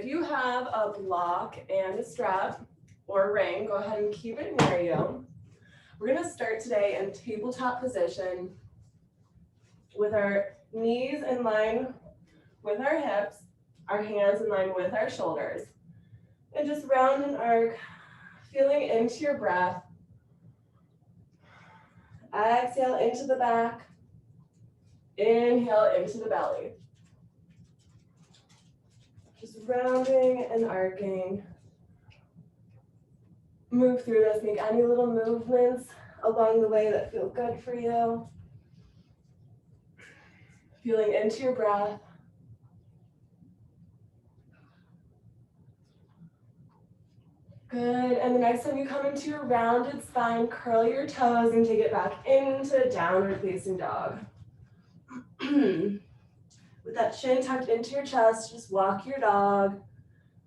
If you have a block and a strap or a ring, go ahead and keep it near you. We're going to start today in tabletop position with our knees in line with our hips, our hands in line with our shoulders. And just round and arc, feeling into your breath. Exhale into the back. Inhale into the belly. Just rounding and arcing. Move through this. Make any little movements along the way that feel good for you. Feeling into your breath. Good, and the next time you come into your rounded spine, curl your toes and take it back into downward facing dog. With that chin tucked into your chest, just walk your dog,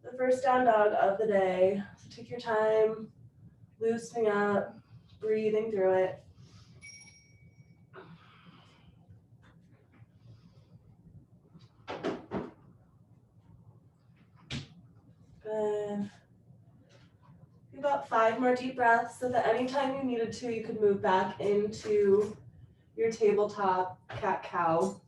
the first down dog of the day. So take your time, loosening up, breathing through it. Good. About 5 more deep breaths so that anytime you needed to, you could move back into your tabletop cat-cow.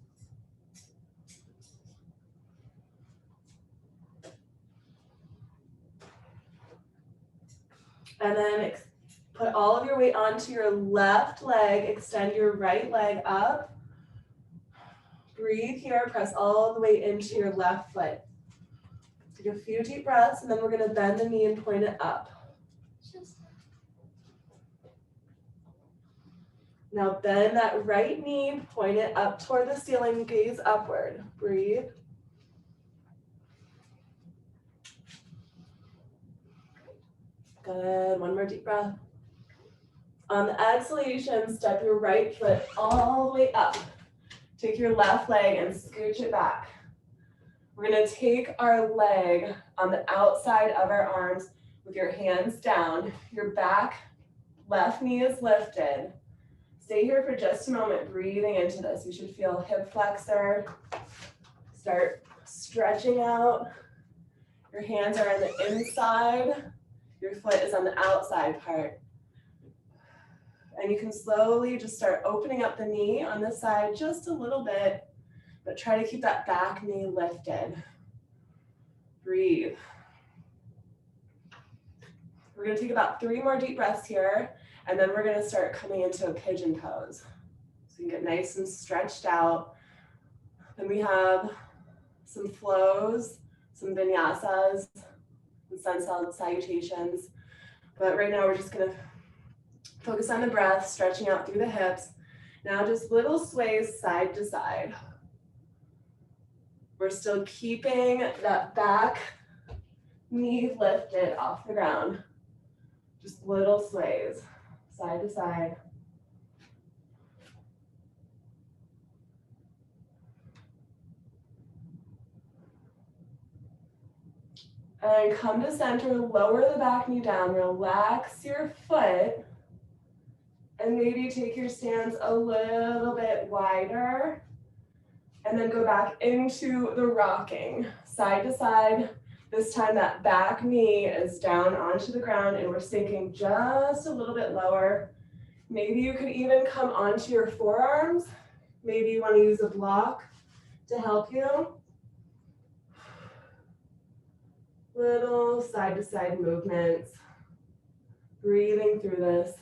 And then put all of your weight onto your left leg, extend your right leg up. Breathe here, press all the way into your left foot. Take a few deep breaths, and then we're gonna bend the knee and point it up. Now bend that right knee, point it up toward the ceiling, gaze upward. Breathe. Good, one more deep breath. On the exhalation, step your right foot all the way up. Take your left leg and scooch it back. We're gonna take our leg on the outside of our arms with your hands down. Your back, left knee is lifted. Stay here for just a moment, breathing into this. You should feel hip flexor. Start stretching out. Your hands are on the inside. Your foot is on the outside part. And you can slowly just start opening up the knee on this side just a little bit, but try to keep that back knee lifted. Breathe. We're gonna take about 3 more deep breaths here, and then we're gonna start coming into a pigeon pose. So you can get nice and stretched out. Then we have some flows, some vinyasas, and sun salutations. But right now we're just gonna focus on the breath, stretching out through the hips. Now just little sways side to side. We're still keeping that back knee lifted off the ground. Just little sways, side to side. And come to center, lower the back knee down, relax your foot, and maybe take your stance a little bit wider, and then go back into the rocking, side to side. This time that back knee is down onto the ground and we're sinking just a little bit lower. Maybe you could even come onto your forearms. Maybe you want to use a block to help you. Little side to side movements. Breathing through this.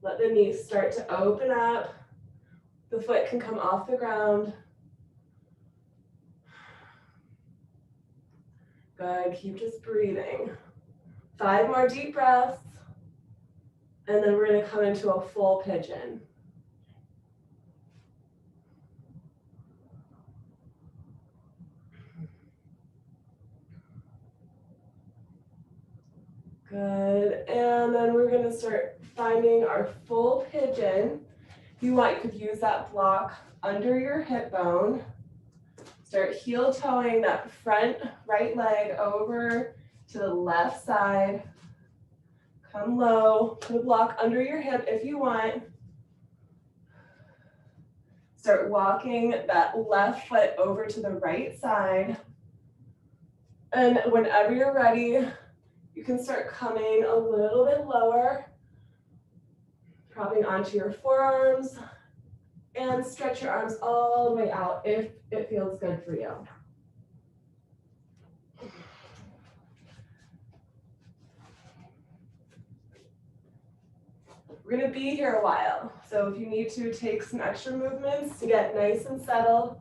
Let the knees start to open up. The foot can come off the ground. Good, keep just breathing. 5 more deep breaths. And then we're gonna come into a full pigeon. Good, and then we're gonna start finding our full pigeon. If you want, you could use that block under your hip bone. Start heel toeing that front right leg over to the left side. Come low, put a block under your hip if you want. Start walking that left foot over to the right side. And whenever you're ready, you can start coming a little bit lower, dropping onto your forearms, and stretch your arms all the way out if it feels good for you. We're gonna be here a while, so if you need to take some extra movements to get nice and settled.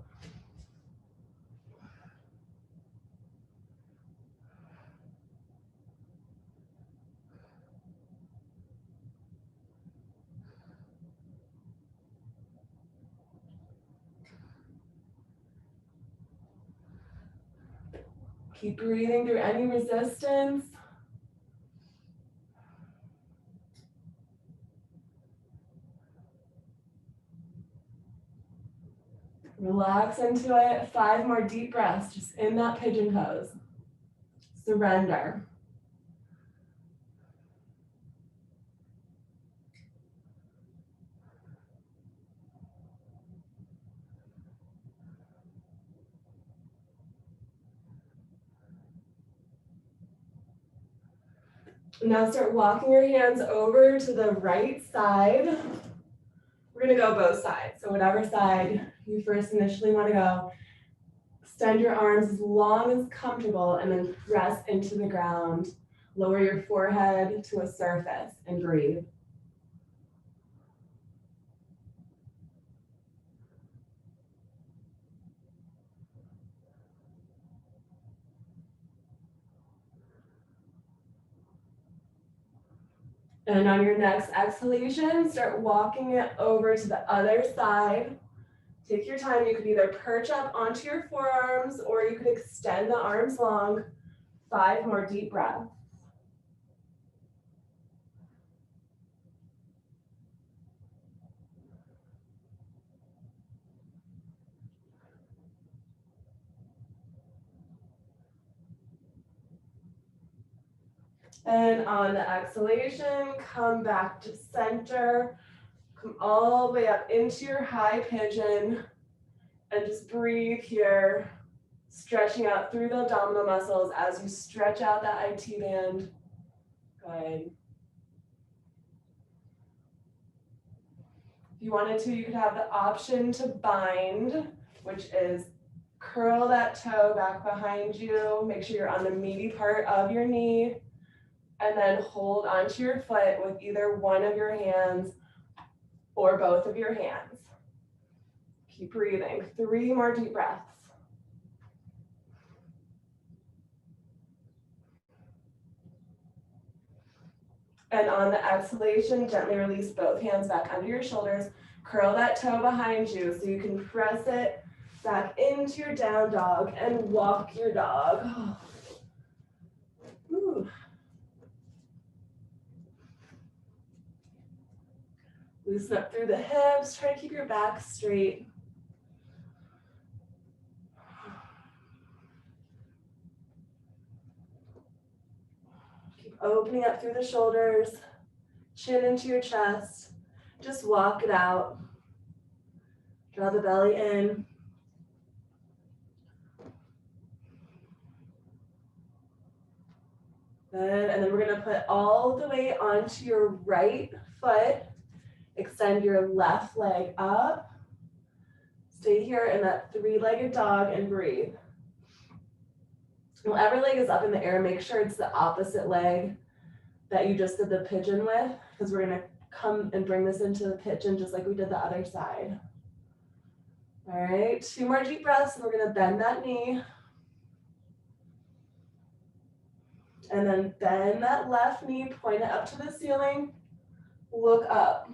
Keep breathing through any resistance. Relax into it. 5 more deep breaths, just in that pigeon pose. Surrender. Now start walking your hands over to the right side. We're gonna go both sides. So whatever side you first initially wanna go, extend your arms as long as comfortable and then press into the ground. Lower your forehead to a surface and breathe. And on your next exhalation, start walking it over to the other side. Take your time. You could either perch up onto your forearms or you could extend the arms long. 5 more deep breaths. And on the exhalation, come back to center. Come all the way up into your high pigeon and just breathe here, stretching out through the abdominal muscles as you stretch out that IT band. Good. If you wanted to, you could have the option to bind, which is curl that toe back behind you. Make sure you're on the meaty part of your knee. And then hold onto your foot with either one of your hands or both of your hands. Keep breathing. 3 more deep breaths. And on the exhalation, gently release both hands back under your shoulders. Curl that toe behind you so you can press it back into your down dog and walk your dog. Ooh. Loosen up through the hips. Try to keep your back straight. Keep opening up through the shoulders, chin into your chest. Just walk it out. Draw the belly in. Good, and then we're gonna put all the weight onto your right foot. Extend your left leg up. Stay here in that 3-legged dog and breathe. Whatever leg is up in the air, make sure it's the opposite leg that you just did the pigeon with, because we're gonna come and bring this into the pigeon just like we did the other side. All right, 2 more deep breaths, and we're gonna bend that knee. And then bend that left knee, point it up to the ceiling, look up.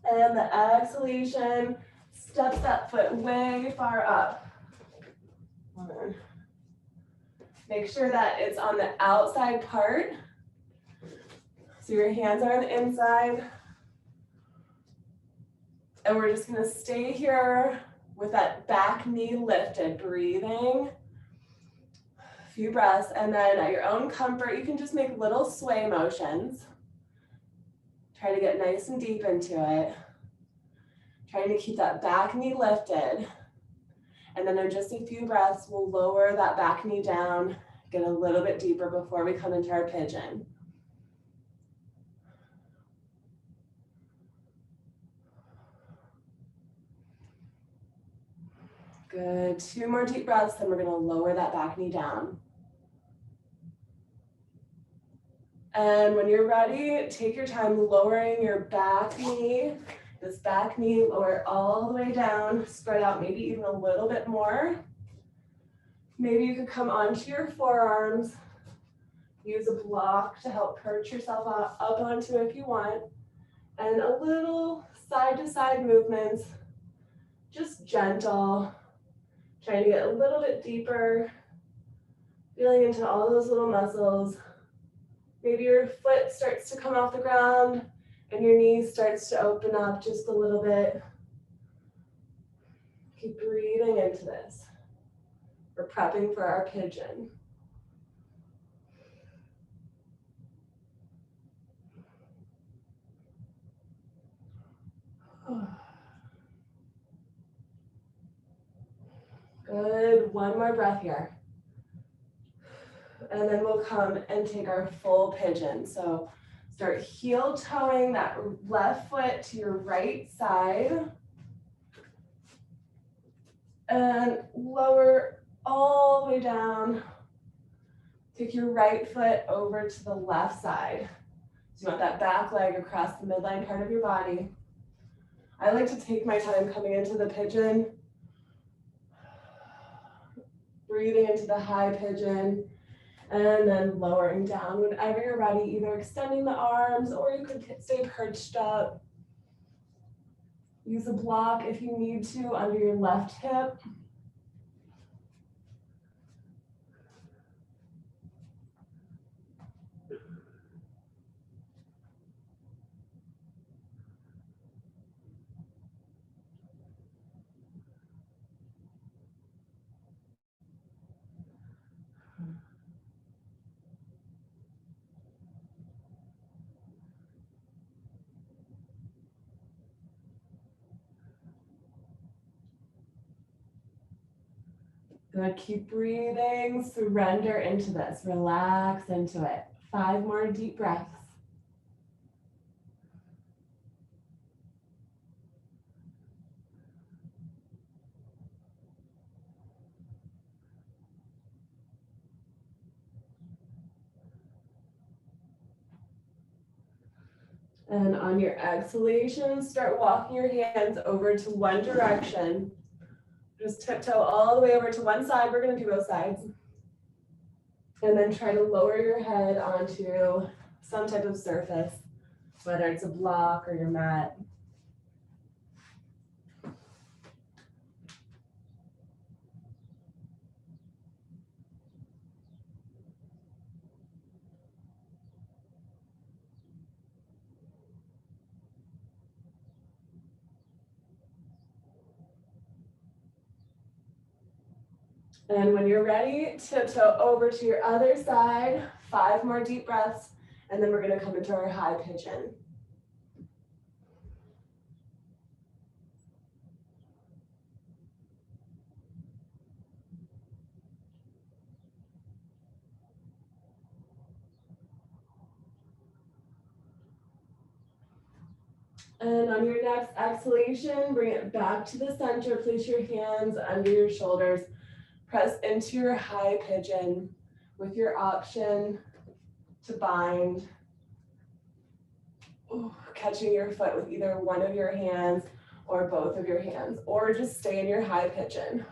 And the exhalation, steps that foot way far up. Make sure that it's on the outside part. So your hands are on the inside. And we're just gonna stay here with that back knee lifted, breathing. A few breaths, and then at your own comfort, you can just make little sway motions. Try to get nice and deep into it. Trying to keep that back knee lifted. And then in just a few breaths, we'll lower that back knee down, get a little bit deeper before we come into our pigeon. Good, 2 more deep breaths, then we're gonna lower that back knee down. And when you're ready, take your time lowering your back knee. This back knee, lower it all the way down, spread out maybe even a little bit more. Maybe you could come onto your forearms, use a block to help perch yourself up onto if you want, and a little side to side movements, just gentle, trying to get a little bit deeper, feeling into all those little muscles. Maybe your foot starts to come off the ground and your knee starts to open up just a little bit. Keep breathing into this. We're prepping for our pigeon. Good, 1 more breath here. And then we'll come and take our full pigeon. So start heel toeing that left foot to your right side. And lower all the way down. Take your right foot over to the left side. So you want that back leg across the midline part of your body. I like to take my time coming into the pigeon. Breathing into the high pigeon. And then lowering down whenever you're ready, either extending the arms or you could stay perched up. Use a block if you need to under your left hip. Good, keep breathing, surrender into this, relax into it. 5 more deep breaths. And on your exhalation, start walking your hands over to one direction. Just tiptoe all the way over to one side. We're going to do both sides. And then try to lower your head onto some type of surface, whether it's a block or your mat. And when you're ready, tiptoe over to your other side, 5 more deep breaths, and then we're going to come into our high pigeon. And on your next exhalation, bring it back to the center. Place your hands under your shoulders. Press into your high pigeon with your option to bind. Ooh, catching your foot with either one of your hands or both of your hands, or just stay in your high pigeon.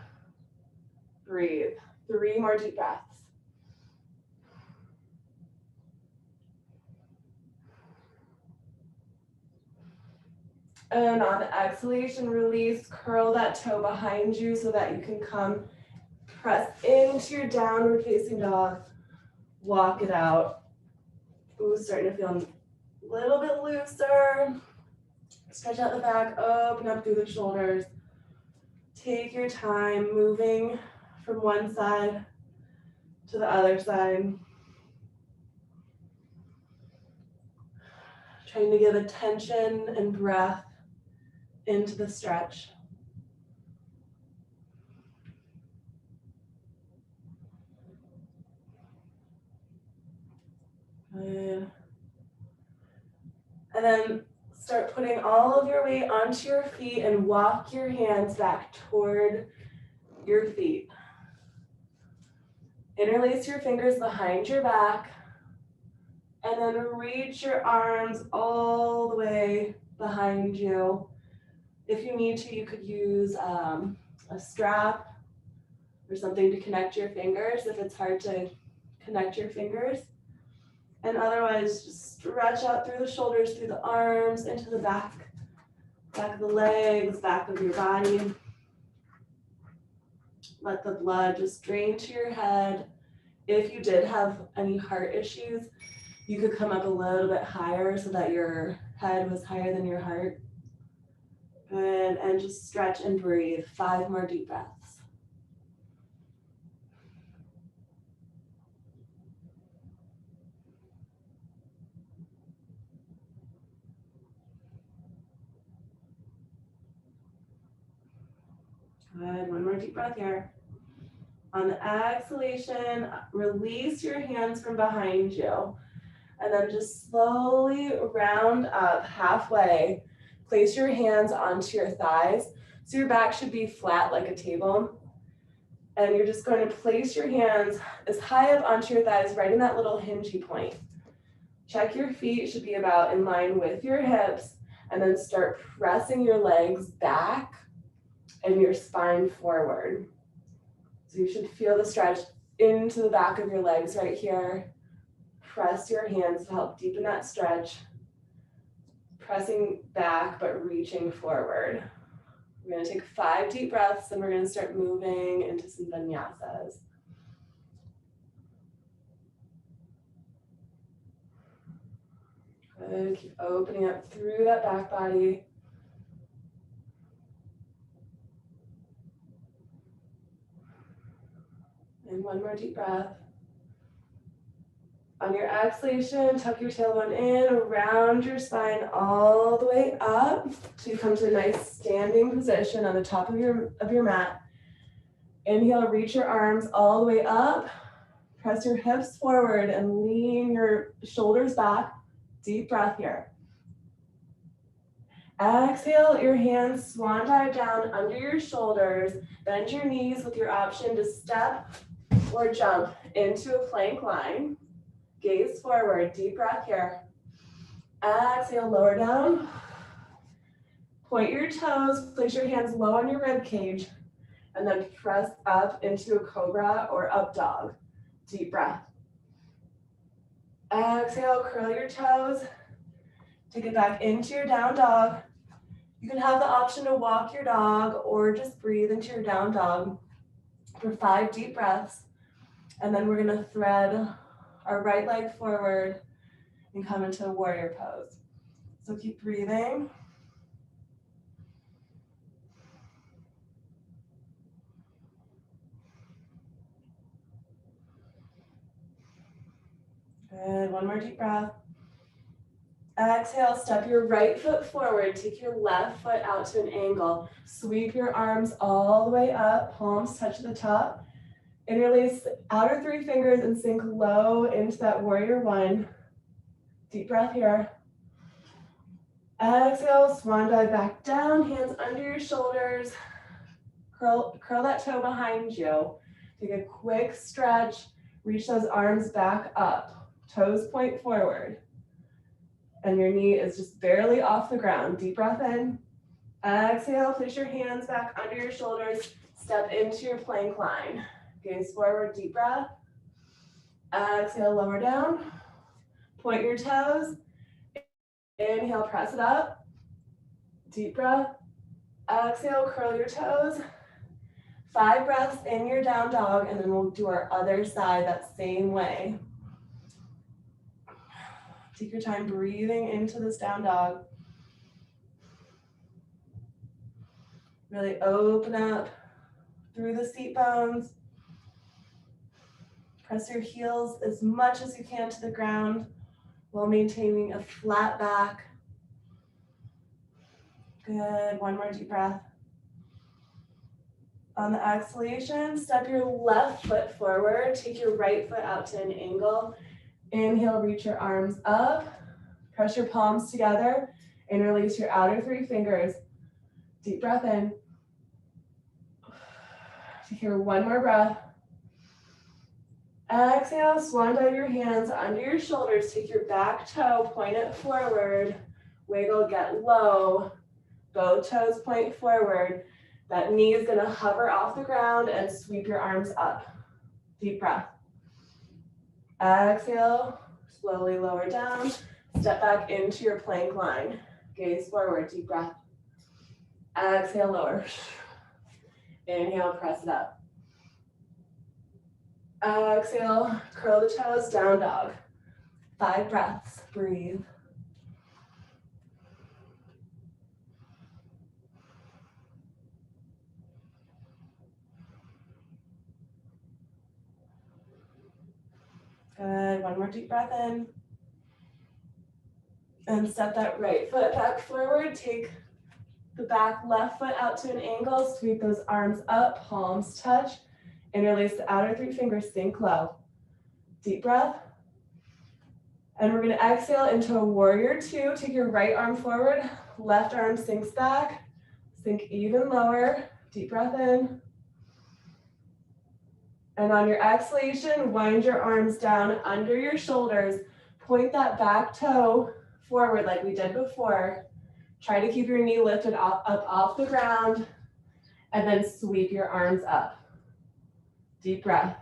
Breathe. 3 more deep breaths. And on exhalation, release, curl that toe behind you so that you can come press into your downward facing dog. Walk it out. Ooh, starting to feel a little bit looser. Stretch out the back, open up through the shoulders. Take your time moving from one side to the other side. Trying to give attention and breath into the stretch. Good. And then start putting all of your weight onto your feet and walk your hands back toward your feet. Interlace your fingers behind your back and then reach your arms all the way behind you. If you need to, you could use a strap or something to connect your fingers if it's hard to connect your fingers. And otherwise, just stretch out through the shoulders, through the arms, into the back of the legs, back of your body. Let the blood just drain to your head. If you did have any heart issues, you could come up a little bit higher so that your head was higher than your heart. Good, and just stretch and breathe. 5 more deep breaths. Good, 1 more deep breath here. On the exhalation, release your hands from behind you. And then just slowly round up halfway. Place your hands onto your thighs. So your back should be flat like a table. And you're just going to place your hands as high up onto your thighs, right in that little hingy point. Check your feet should be about in line with your hips. And then start pressing your legs back and your spine forward. So you should feel the stretch into the back of your legs right here. Press your hands to help deepen that stretch. Pressing back, but reaching forward. We're going to take 5 deep breaths, and we're going to start moving into some vinyasas. Good. Keep opening up through that back body. And 1 more deep breath. On your exhalation, tuck your tailbone in, round your spine all the way up. So you come to a nice standing position on the top of your mat. Inhale, reach your arms all the way up. Press your hips forward and lean your shoulders back. Deep breath here. Exhale, your hands swan dive down under your shoulders. Bend your knees with your option to step or jump into a plank line. Gaze forward, deep breath here. Exhale, lower down. Point your toes, place your hands low on your rib cage, and then press up into a cobra or up dog. Deep breath. Exhale, curl your toes. Take it back into your down dog. You can have the option to walk your dog or just breathe into your down dog for 5 deep breaths. And then we're gonna thread our right leg forward and come into a warrior pose. So keep breathing. Good, 1 more deep breath. Exhale, step your right foot forward, take your left foot out to an angle. Sweep your arms all the way up, palms touch the top. Interlace the outer 3 fingers and sink low into that warrior 1. Deep breath here. Exhale, swan dive back down, hands under your shoulders. Curl that toe behind you. Take a quick stretch, reach those arms back up. Toes point forward. And your knee is just barely off the ground. Deep breath in. Exhale, place your hands back under your shoulders. Step into your plank line. Gaze forward, deep breath. Exhale, lower down. Point your toes. Inhale, press it up. Deep breath. Exhale, curl your toes. 5 breaths in your down dog, and then we'll do our other side that same way. Take your time breathing into this down dog. Really open up through the seat bones. Press your heels as much as you can to the ground. while maintaining a flat back. Good, one more deep breath. On the exhalation, step your left foot forward, take your right foot out to an angle. Inhale, reach your arms up, press your palms together, and release your outer three fingers. Deep breath in. Take here one more breath. Exhale, swan dive your hands under your shoulders. Take your back toe, point it forward. Wiggle, get low. Both toes point forward. That knee is gonna hover off the ground and sweep your arms up. Deep breath. Exhale, slowly lower down. Step back into your plank line. Gaze forward, deep breath. Exhale, lower. Inhale, press it up. Exhale, curl the toes, down dog. 5 breaths, breathe. Good, one more deep breath in. And step that right foot back forward. Take the back left foot out to an angle. Sweep those arms up, palms touch. Interlace the outer three fingers, sink low. Deep breath. And we're gonna exhale into a warrior two. Take your right arm forward, left arm sinks back. Sink even lower. Deep breath in. And on your exhalation, wind your arms down under your shoulders. Point that back toe forward like we did before. Try to keep your knee lifted up off the ground, and then sweep your arms up. Deep breath.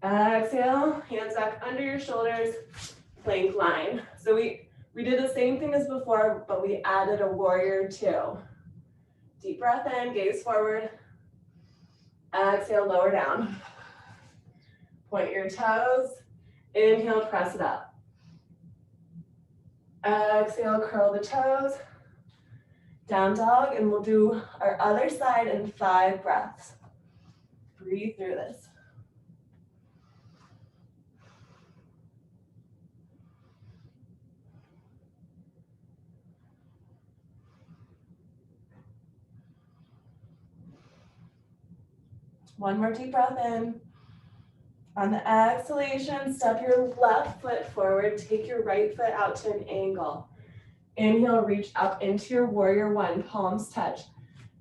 Exhale, hands back under your shoulders, plank line. So we did the same thing as before, but we added a warrior two. Deep breath in, gaze forward. Exhale, lower down. Point your toes. Inhale, press it up. Exhale, curl the toes. Down dog, and we'll do our other side in 5 breaths. Breathe through this. One more deep breath in. On the exhalation, step your left foot forward, take your right foot out to an angle. Inhale, reach up into your warrior one, palms touch.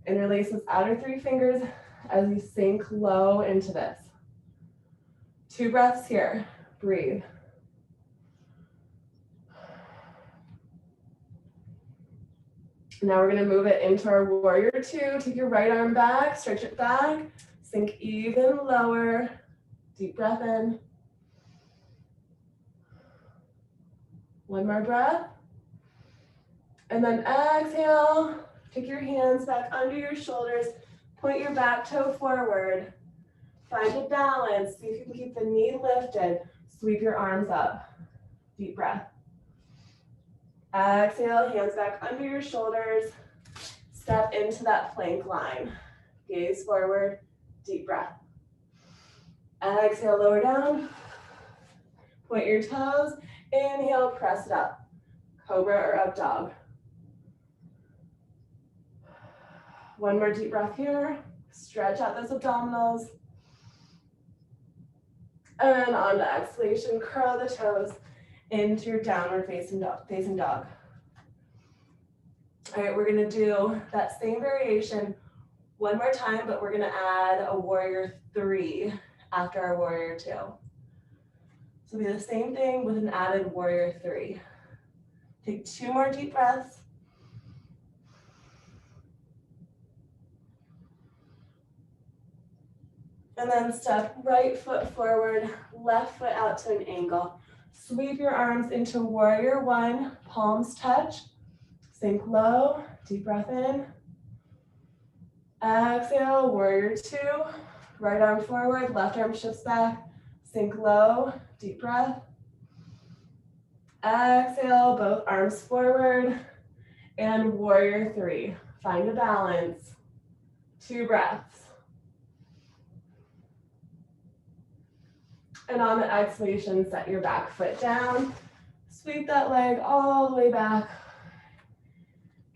Interlace those outer three fingers as you sink low into this. 2 breaths here, breathe. Now we're gonna move it into our warrior two. Take your right arm back, stretch it back, sink even lower. Deep breath in. One more breath. And then exhale, take your hands back under your shoulders, point your back toe forward. Find a balance, see if you can keep the knee lifted. Sweep your arms up. Deep breath. Exhale, hands back under your shoulders. Step into that plank line. Gaze forward, deep breath. Exhale, lower down. Point your toes. Inhale, press it up. Cobra or up dog. One more deep breath here. Stretch out those abdominals. And on the exhalation, curl the toes into your downward facing dog. All right, we're gonna do that same variation one more time, but we're gonna add a warrior three after our warrior two. So it'll be the same thing with an added warrior three. Take 2 more deep breaths. And then step right foot forward, left foot out to an angle. Sweep your arms into warrior one, palms touch. Sink low, deep breath in. Exhale, warrior two. Right arm forward, left arm shifts back. Sink low, deep breath. Exhale, both arms forward. And warrior three. Find a balance. 2 breaths. And on the exhalation, set your back foot down. Sweep that leg all the way back.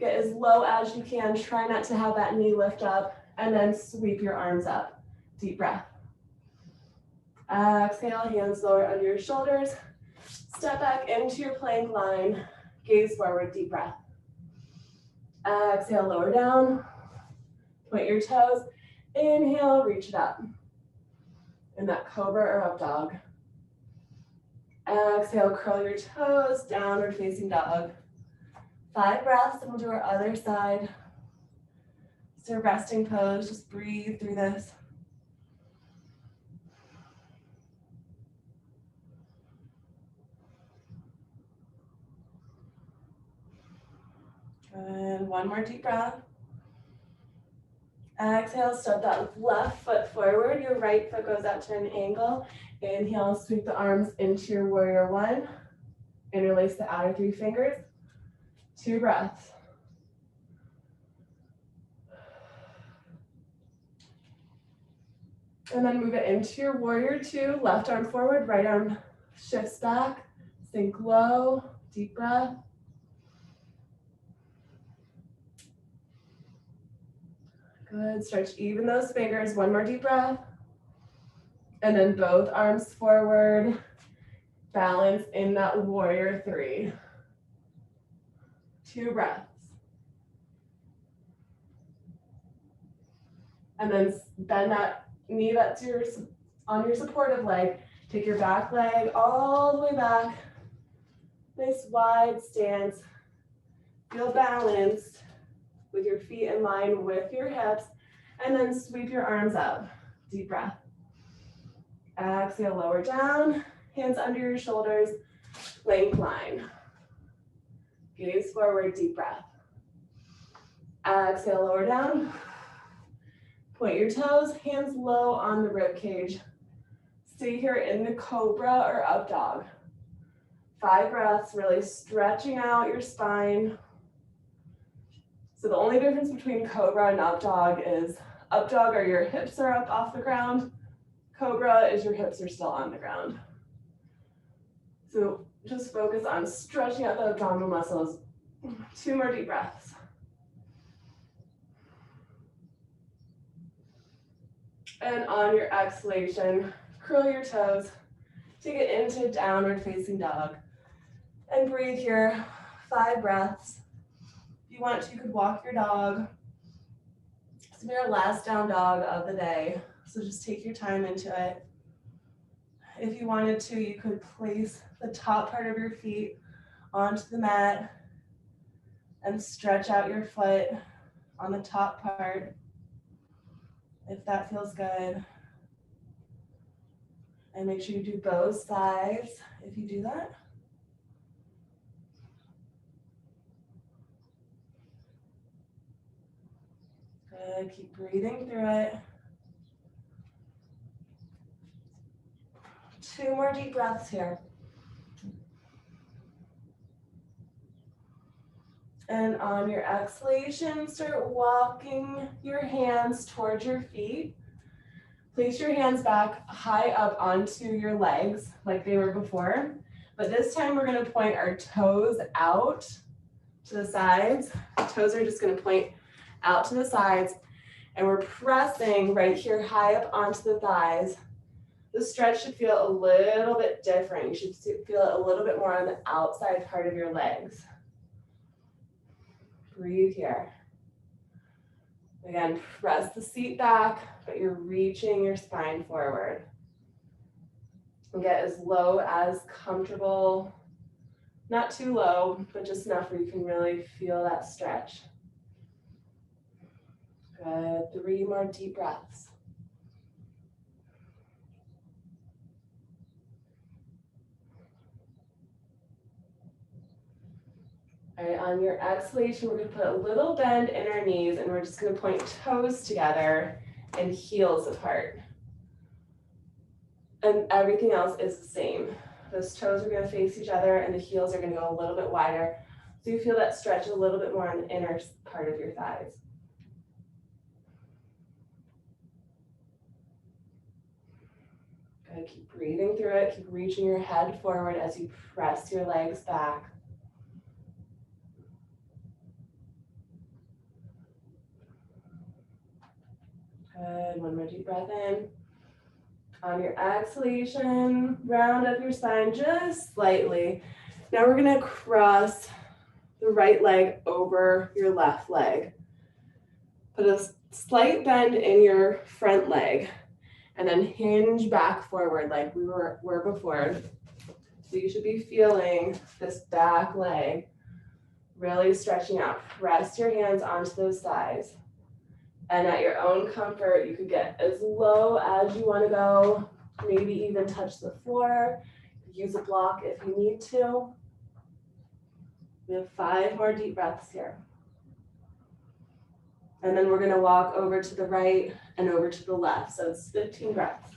Get as low as you can. Try not to have that knee lift up. And then sweep your arms up. Deep breath. Exhale, hands lower under your shoulders. Step back into your plank line. Gaze forward, deep breath. Exhale, lower down. Point your toes. Inhale, reach it up. In that cobra or up dog. Exhale, curl your toes, downward facing dog. 5 breaths, and we'll do our other side. It's a resting pose, just breathe through this. And one more deep breath. Exhale, step that left foot forward. Your right foot goes out to an angle. Inhale, sweep the arms into your warrior one. Interlace the outer 3 fingers. 2 breaths. And then move it into your warrior 2. Left arm forward, right arm shifts back. Sink low, deep breath. Good, stretch even those fingers. One more deep breath. And then both arms forward. Balance in that warrior 3. 2 breaths. And then bend that knee that's on your supportive leg. Take your back leg all the way back. Nice wide stance. Feel balanced with your feet in line with your hips. And then sweep your arms up. Deep breath. Exhale, lower down. Hands under your shoulders. Plank line. Gaze forward, deep breath. Exhale, lower down. Point your toes, hands low on the rib cage. Stay here in the cobra or up dog. 5 breaths, really stretching out your spine. So the only difference between cobra and up dog is up dog are your hips are up off the ground. Cobra is your hips are still on the ground. So just focus on stretching out the abdominal muscles. 2 more deep breaths. And on your exhalation, curl your toes. Take it into downward facing dog. And breathe here, 5 breaths. If you want to, you could walk your dog. This will be our last down dog of the day. So just take your time into it. If you wanted to, you could place the top part of your feet onto the mat and stretch out your foot on the top part, if that feels good. And make sure you do both sides if you do that. Good, keep breathing through it. 2 more deep breaths here. And on your exhalation, start walking your hands towards your feet. Place your hands back high up onto your legs like they were before. But this time we're going to point our toes out to the sides. The toes are just going to point out to the sides. And we're pressing right here high up onto the thighs. The stretch should feel a little bit different. You should feel it a little bit more on the outside part of your legs. Breathe here. Again, press the seat back, but you're reaching your spine forward. And get as low as comfortable. Not too low, but just enough where you can really feel that stretch. Good. 3 more deep breaths. All right, on your exhalation, we're going to put a little bend in our knees, and we're just going to point toes together and heels apart. And everything else is the same. Those toes are going to face each other, and the heels are going to go a little bit wider. So you feel that stretch a little bit more on the inner part of your thighs. Good, keep breathing through it. Keep reaching your head forward as you press your legs back. Good, one more deep breath in. On your exhalation, round up your spine just slightly. Now we're gonna cross the right leg over your left leg. Put a slight bend in your front leg and then hinge back forward like we were before. So you should be feeling this back leg really stretching out. Press your hands onto those thighs. And at your own comfort, you could get as low as you want to go, maybe even touch the floor. Use a block if you need to. We have 5 more deep breaths here. And then we're going to walk over to the right and over to the left. So it's 15 breaths.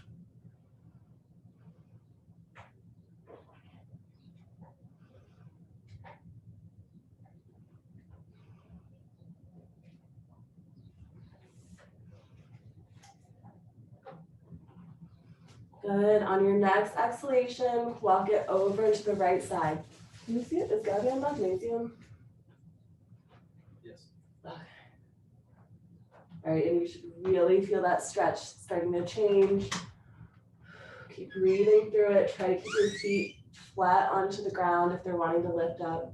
Good. On your next exhalation, walk it over to the right side. Can you see it? Is Gabby on magnesium? Yes. Okay. All right, and you should really feel that stretch starting to change. Keep breathing through it. Try to keep your feet flat onto the ground if they're wanting to lift up.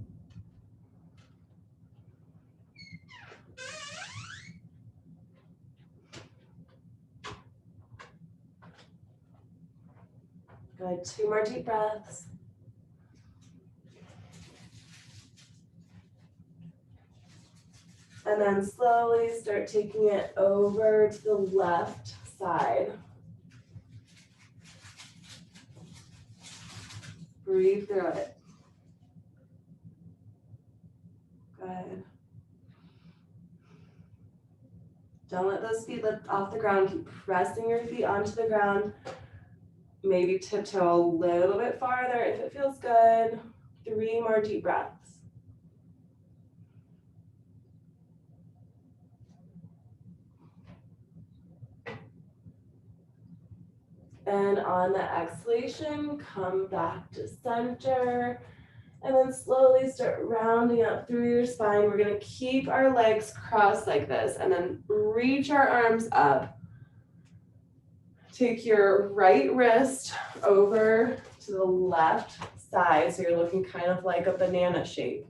Good. 2 more deep breaths. And then slowly start taking it over to the left side. Breathe through it. Good. Don't let those feet lift off the ground. Keep pressing your feet onto the ground. Maybe tiptoe a little bit farther if it feels good. 3 more deep breaths. And on the exhalation, come back to center. And then slowly start rounding up through your spine. We're gonna keep our legs crossed like this and then reach our arms up. Take your right wrist over to the left side. So you're looking kind of like a banana shape.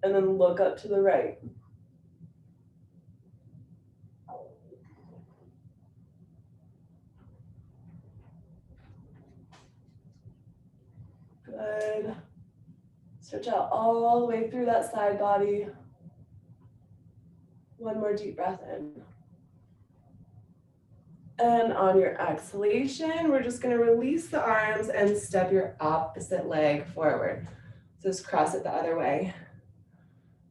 And then look up to the right. Good. Stretch out all the way through that side body. 1 more deep breath in. And on your exhalation, we're just going to release the arms and step your opposite leg forward. So just cross it the other way.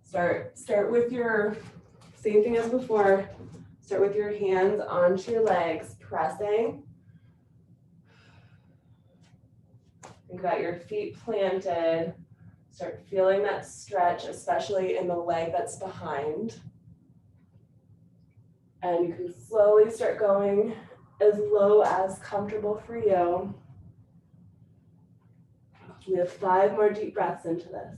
Start with your, same thing as before. Start with your hands onto your legs, pressing. Think about your feet planted. Start feeling that stretch, especially in the leg that's behind. And you can slowly start going as low as comfortable for you. We have 5 more deep breaths into this.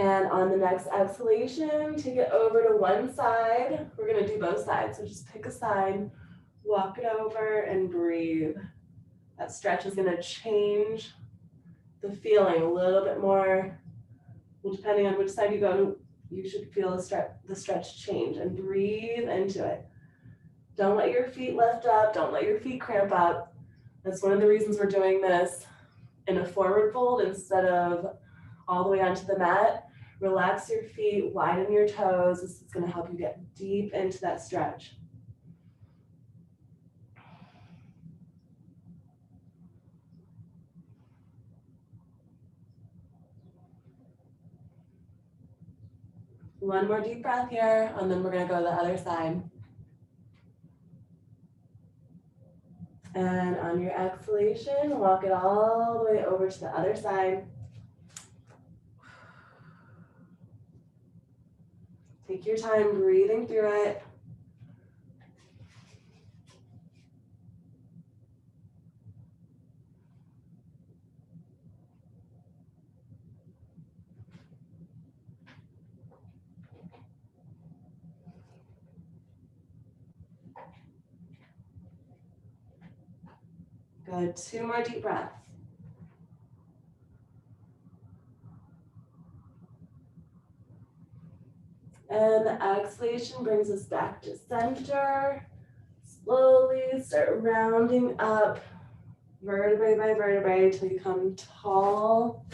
And on the next exhalation, take it over to one side. We're gonna do both sides, so just pick a side, walk it over and breathe. That stretch is gonna change the feeling a little bit more. Well, depending on which side you go, you should feel the stretch change and breathe into it. Don't let your feet lift up, don't let your feet cramp up. That's one of the reasons we're doing this in a forward fold instead of all the way onto the mat. Relax your feet, widen your toes. This is going to help you get deep into that stretch. One more deep breath here, and then we're going to go to the other side. And on your exhalation, walk it all the way over to the other side. Take your time breathing through it. Good, 2 more deep breaths. And the exhalation brings us back to center. Slowly start rounding up vertebrae by vertebrae until you come tall.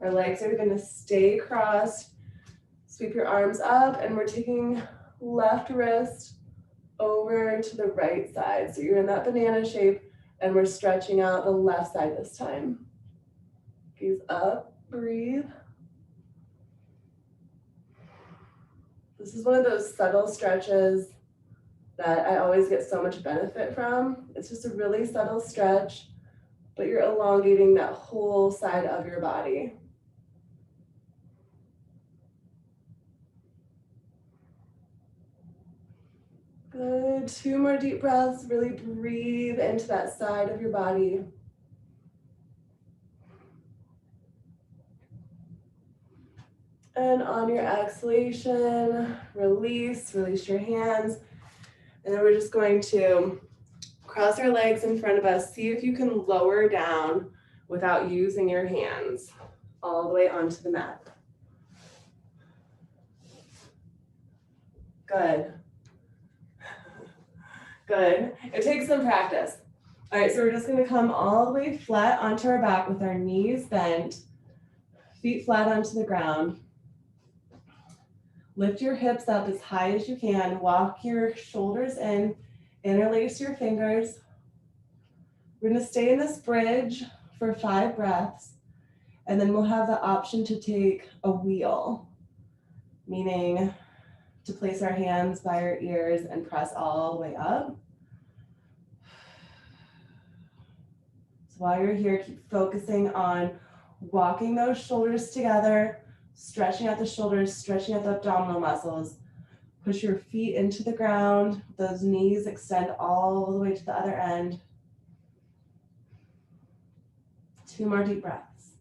Our legs are going to stay crossed. Sweep your arms up, and we're taking left wrist over to the right side. So you're in that banana shape, and we're stretching out the left side this time. Gaze up, breathe. This is one of those subtle stretches that I always get so much benefit from. It's just a really subtle stretch, but you're elongating that whole side of your body. Good, 2 more deep breaths. Really breathe into that side of your body. And on your exhalation, release your hands. And then we're just going to cross our legs in front of us. See if you can lower down without using your hands all the way onto the mat. Good. Good. It takes some practice. All right, so we're just going to come all the way flat onto our back with our knees bent, feet flat onto the ground. Lift your hips up as high as you can. Walk your shoulders in, interlace your fingers. We're going to stay in this bridge for 5 breaths, and then we'll have the option to take a wheel, meaning to place our hands by our ears and press all the way up. So while you're here, keep focusing on walking those shoulders together, stretching out the shoulders, stretching out the abdominal muscles. Push your feet into the ground. Those knees extend all the way to the other end. 2 more deep breaths.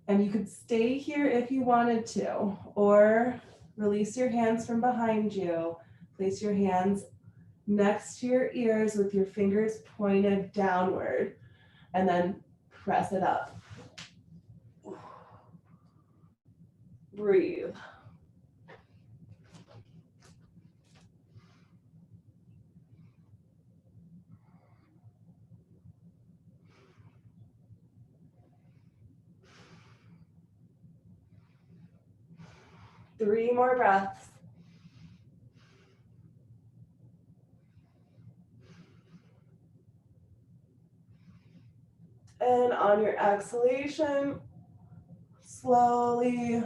And you could stay here if you wanted to, or release your hands from behind you. Place your hands next to your ears with your fingers pointed downward, and then press it up. Breathe. Three more breaths. And on your exhalation, slowly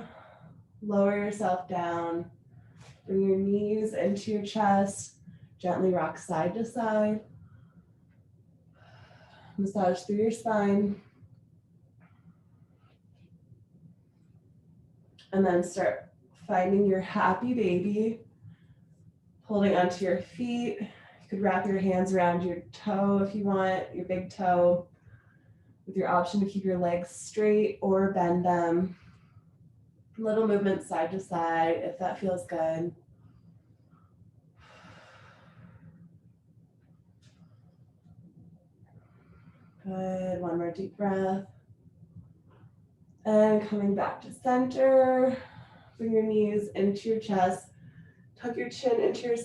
lower yourself down. Bring your knees into your chest. Gently rock side to side. Massage through your spine. And then start finding your happy baby, holding onto your feet. You could wrap your hands around your toe if you want, your big toe, with your option to keep your legs straight or bend them. Little movement side to side if that feels good. Good, 1 more deep breath. And coming back to center, bring your knees into your chest, tuck your chin into your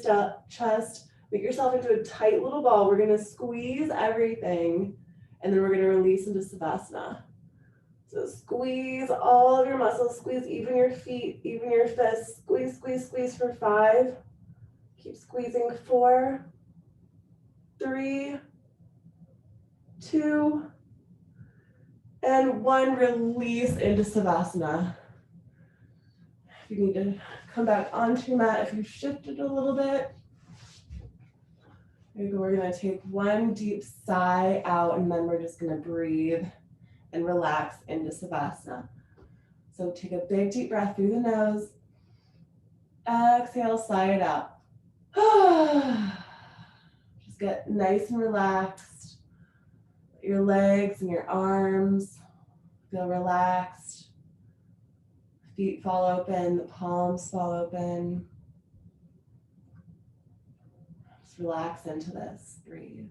chest, make yourself into a tight little ball. We're gonna squeeze everything, and then we're gonna release into Savasana. So squeeze all of your muscles, squeeze even your feet, even your fists, squeeze, squeeze, squeeze for 5. Keep squeezing 4, 3, 2, and 1. Release into Savasana. If you need to come back onto your mat, if you shifted a little bit, maybe we're going to take one deep sigh out, and then we're just going to breathe and relax into Savasana. So take a big deep breath through the nose. Exhale, sigh it out. Just get nice and relaxed. Let your legs and your arms feel relaxed. Feet fall open, the palms fall open. Just relax into this. Breathe.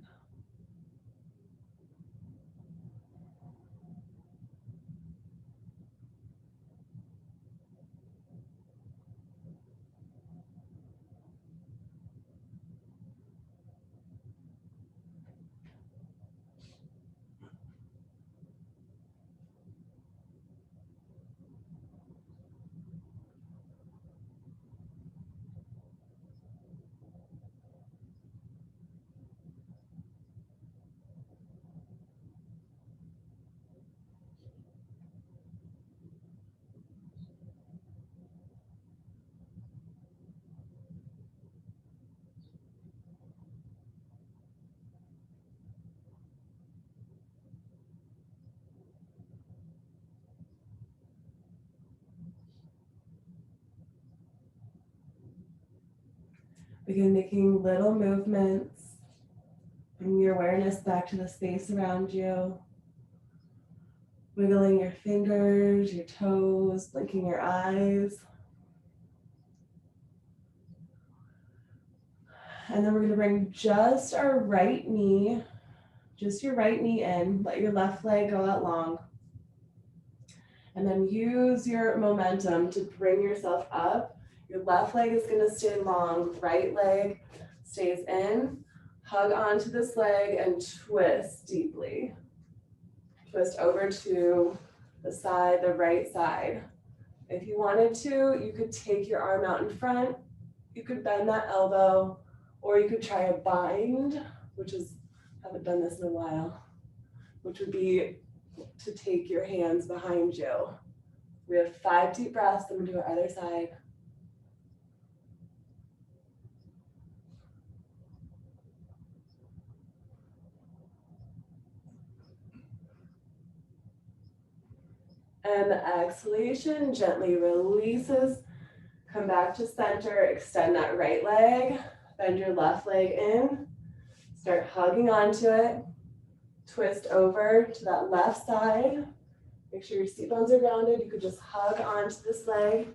Begin making little movements. Bring your awareness back to the space around you. Wiggling your fingers, your toes, blinking your eyes. And then we're going to bring just our right knee, just your right knee in. Let your left leg go out long. And then use your momentum to bring yourself up. Your left leg is going to stay long. Right leg stays in. Hug onto this leg and twist deeply. Twist over to the side, the right side. If you wanted to, you could take your arm out in front. You could bend that elbow, or you could try a bind, which is, I haven't done this in a while, which would be to take your hands behind you. We have 5 deep breaths, then we'll do our other side. And the exhalation gently releases. Come back to center, extend that right leg, bend your left leg in, start hugging onto it, twist over to that left side. Make sure your seat bones are grounded. You could just hug onto this leg.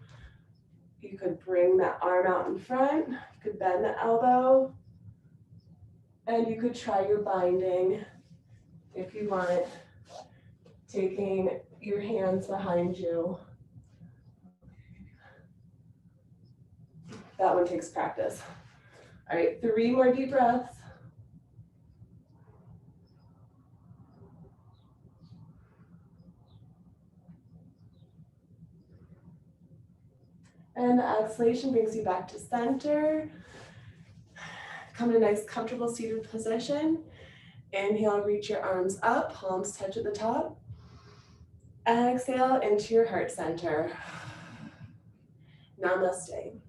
You could bring that arm out in front. You could bend the elbow. And you could try your binding if you want, taking your hands behind you. That one takes practice. All right, 3 more deep breaths. And the exhalation brings you back to center. Come to a nice comfortable seated position. Inhale, reach your arms up, palms touch at the top. Exhale into your heart center. Namaste.